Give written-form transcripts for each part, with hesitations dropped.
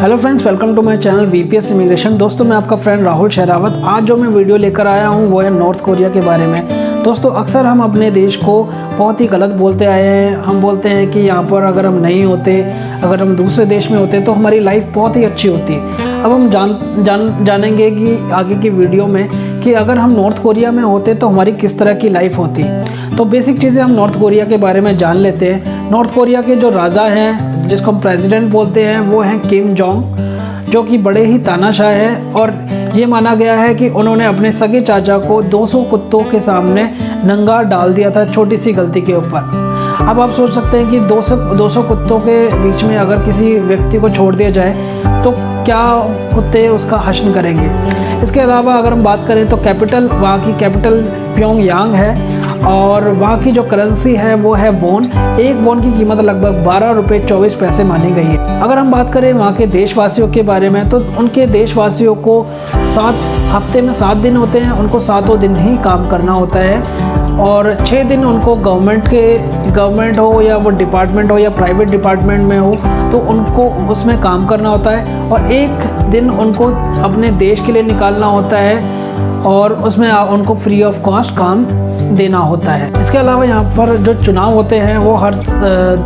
Hello friends, welcome to my channel VPS immigration. दोस्तों, मैं आपका फ्रेंड राहुल शेरावत। आज जो मैं वीडियो लेकर आया हूं वो है नॉर्थ कोरिया के बारे में। दोस्तों, अक्सर हम अपने देश को बहुत ही गलत बोलते आए हैं। हम बोलते हैं कि यहाँ पर अगर हम नहीं होते, अगर हम दूसरे देश में होते तो हमारी लाइफ बहुत ही अच्छी होती। अब हम जानेंगे कि आगे की वीडियो में कि अगर हम नॉर्थ कोरिया में होते तो हमारी किस तरह की लाइफ होती। तो बेसिक चीज़ें हम नॉर्थ कोरिया के बारे में जान लेते हैं। नॉर्थ कोरिया के जो राजा हैं, जिसको हम प्रेसिडेंट बोलते हैं, वो हैं किम जोंग, जो कि बड़े ही तानाशाह है। और ये माना गया है कि उन्होंने अपने सगे चाचा को 200 कुत्तों के सामने नंगा डाल दिया था, छोटी सी गलती के ऊपर। अब आप सोच सकते हैं कि 200 कुत्तों के बीच में अगर किसी व्यक्ति को छोड़ दिया जाए तो क्या कुत्ते उसका हश्न करेंगे। इसके अलावा अगर हम बात करें तो वहाँ की कैपिटल प्योंगयांग है और वहाँ की जो करेंसी है वो है वॉन। एक वॉन की कीमत लगभग 12 रुपये 24 पैसे मानी गई है। अगर हम बात करें वहाँ के देशवासियों के बारे में तो उनके देशवासियों को हफ्ते में 7 दिन होते हैं, उनको 7 दिन ही काम करना होता है और 6 दिन उनको गवर्नमेंट हो या वो डिपार्टमेंट हो या प्राइवेट डिपार्टमेंट में हो तो उनको उसमें काम करना होता है और 1 दिन उनको अपने देश के लिए निकालना होता है और उसमें उनको फ्री ऑफ कॉस्ट काम देना होता है। इसके अलावा यहाँ पर जो चुनाव होते हैं वो हर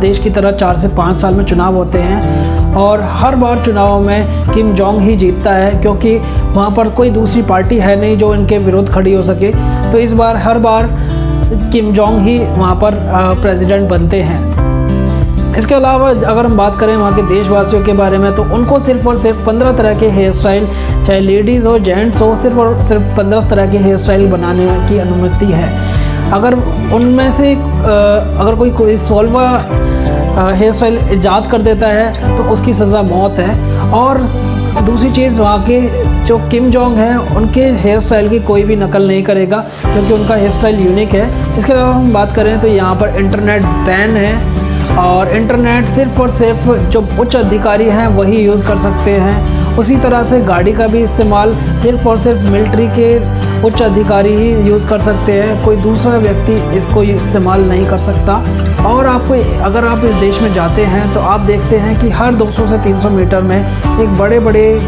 देश की तरह 4 से 5 साल में चुनाव होते हैं और हर बार चुनाव में किम जोंग ही जीतता है, क्योंकि वहाँ पर कोई दूसरी पार्टी है नहीं जो इनके विरुद्ध खड़ी हो सके। तो इस बार हर बार किम जोंग ही वहाँ पर प्रेसिडेंट बनते हैं। इसके अलावा अगर हम बात करें वहाँ के देशवासियों के बारे में तो उनको सिर्फ और सिर्फ 15 तरह के हेयर स्टाइल, चाहे लेडीज़ हो जेंट्स हो, सिर्फ और सिर्फ 15 तरह के हेयर स्टाइल बनाने की अनुमति है। अगर उनमें से अगर कोई 16वां हेयर स्टाइल ईजाद कर देता है तो उसकी सज़ा मौत है। और दूसरी चीज़, वहाँ के जो किम जोंग हैं उनके हेयर स्टाइल की कोई भी नकल नहीं करेगा, क्योंकि उनका हेयर स्टाइल यूनिक है। इसके अलावा हम बात करें तो यहाँ पर इंटरनेट बैन है और इंटरनेट सिर्फ और सिर्फ जो उच्च अधिकारी हैं वही यूज़ कर सकते हैं। उसी तरह से गाड़ी का भी इस्तेमाल सिर्फ और सिर्फ मिलिट्री के उच्च अधिकारी ही यूज़ कर सकते हैं, कोई दूसरा व्यक्ति इसको इस्तेमाल नहीं कर सकता। और अगर आप इस देश में जाते हैं तो आप देखते हैं कि हर 200 से 300 मीटर में एक बड़े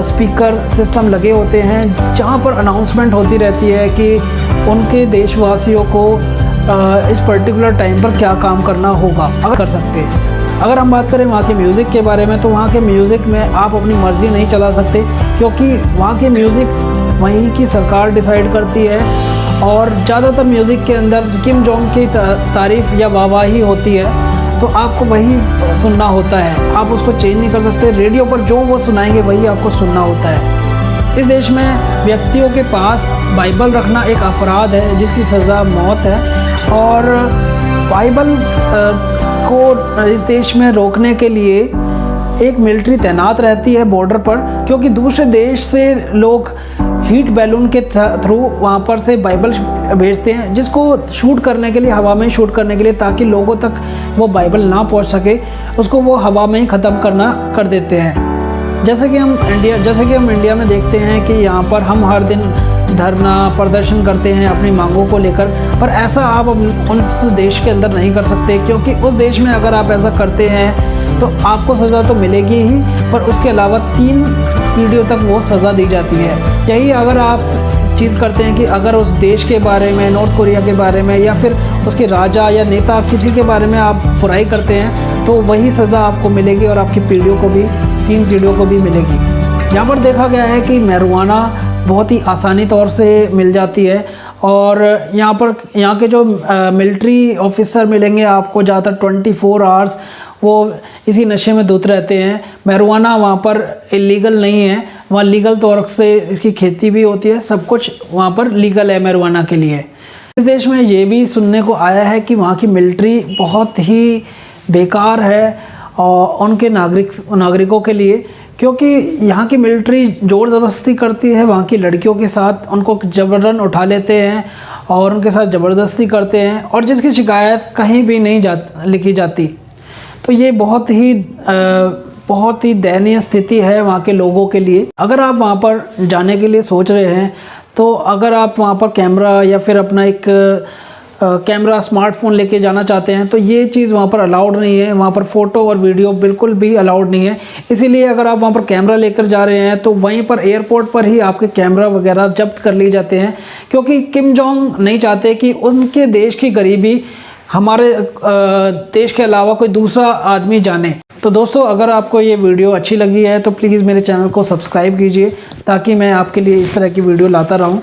स्पीकर सिस्टम लगे होते हैं, जहां पर अनाउंसमेंट होती रहती है कि उनके देशवासियों को इस पर्टिकुलर टाइम पर क्या काम करना होगा, अगर कर सकते हैं। अगर हम बात करें वहाँ के म्यूज़िक के बारे में तो वहाँ के म्यूज़िक में आप अपनी मर्ज़ी नहीं चला सकते, क्योंकि वहाँ के म्यूज़िक वहीं की सरकार डिसाइड करती है और ज़्यादातर म्यूज़िक के अंदर किम जोंग की तारीफ़ या वाहवाही होती है, तो आपको वही सुनना होता है, आप उसको चेंज नहीं कर सकते। रेडियो पर जो वो सुनाएंगे वही आपको सुनना होता है। इस देश में व्यक्तियों के पास बाइबल रखना एक अपराध है जिसकी सज़ा मौत है और बाइबल को इस देश में रोकने के लिए एक मिलिट्री तैनात रहती है बॉर्डर पर, क्योंकि दूसरे देश से लोग हीट बैलून के थ्रू वहाँ पर से बाइबल भेजते हैं, जिसको शूट करने के लिए, हवा में शूट करने के लिए, ताकि लोगों तक वो बाइबल ना पहुँच सके, उसको वो हवा में ही ख़त्म कर देते हैं। जैसे कि हम इंडिया में देखते हैं कि यहाँ पर हम हर दिन धरना प्रदर्शन करते हैं अपनी मांगों को लेकर, पर ऐसा आप उस देश के अंदर नहीं कर सकते, क्योंकि उस देश में अगर आप ऐसा करते हैं तो आपको सज़ा तो मिलेगी ही, पर उसके अलावा 3 पीढ़ियों तक वो सज़ा दी जाती है। यही अगर आप चीज़ करते हैं कि अगर उस देश के बारे में, नॉर्थ कोरिया के बारे में या फिर उसके राजा या नेता किसी के बारे में आप बुराई करते हैं तो वही सज़ा आपको मिलेगी और आपकी 3 पीढ़ियों को भी मिलेगी। यहाँ पर देखा गया है कि marijuana बहुत ही आसानी तौर से मिल जाती है और यहाँ के जो मिलिट्री ऑफिसर मिलेंगे आपको ज़्यादातर 24 आवर्स वो इसी नशे में धुत रहते हैं। marijuana वहाँ पर इलीगल नहीं है, वहाँ लीगल तौर से इसकी खेती भी होती है, सब कुछ वहाँ पर लीगल है marijuana के लिए। इस देश में ये भी सुनने को आया है कि वहाँ की मिलिट्री बहुत ही बेकार है और उनके नागरिकों के लिए, क्योंकि यहाँ की मिलिट्री ज़ोर ज़बरदस्ती करती है वहाँ की लड़कियों के साथ, उनको जबरन उठा लेते हैं और उनके साथ ज़बरदस्ती करते हैं और जिसकी शिकायत कहीं भी नहीं लिखी जाती। तो ये बहुत ही दयनीय स्थिति है वहाँ के लोगों के लिए। अगर आप वहाँ पर जाने के लिए सोच रहे हैं तो अगर आप वहाँ पर कैमरा या फिर अपना एक कैमरा स्मार्टफोन लेके जाना चाहते हैं तो ये चीज़ वहाँ पर अलाउड नहीं है। वहाँ पर फ़ोटो और वीडियो बिल्कुल भी अलाउड नहीं है। इसीलिए अगर आप वहाँ पर कैमरा लेकर जा रहे हैं तो वहीं पर एयरपोर्ट पर ही आपके कैमरा वगैरह जब्त कर लिए जाते हैं, क्योंकि किम जोंग नहीं चाहते कि उनके देश की गरीबी हमारे देश के अलावा कोई दूसरा आदमी जाने। तो दोस्तों, अगर आपको ये वीडियो अच्छी लगी है तो प्लीज़ मेरे चैनल को सब्सक्राइब कीजिए ताकि मैं आपके लिए इस तरह की वीडियो लाता रहूं।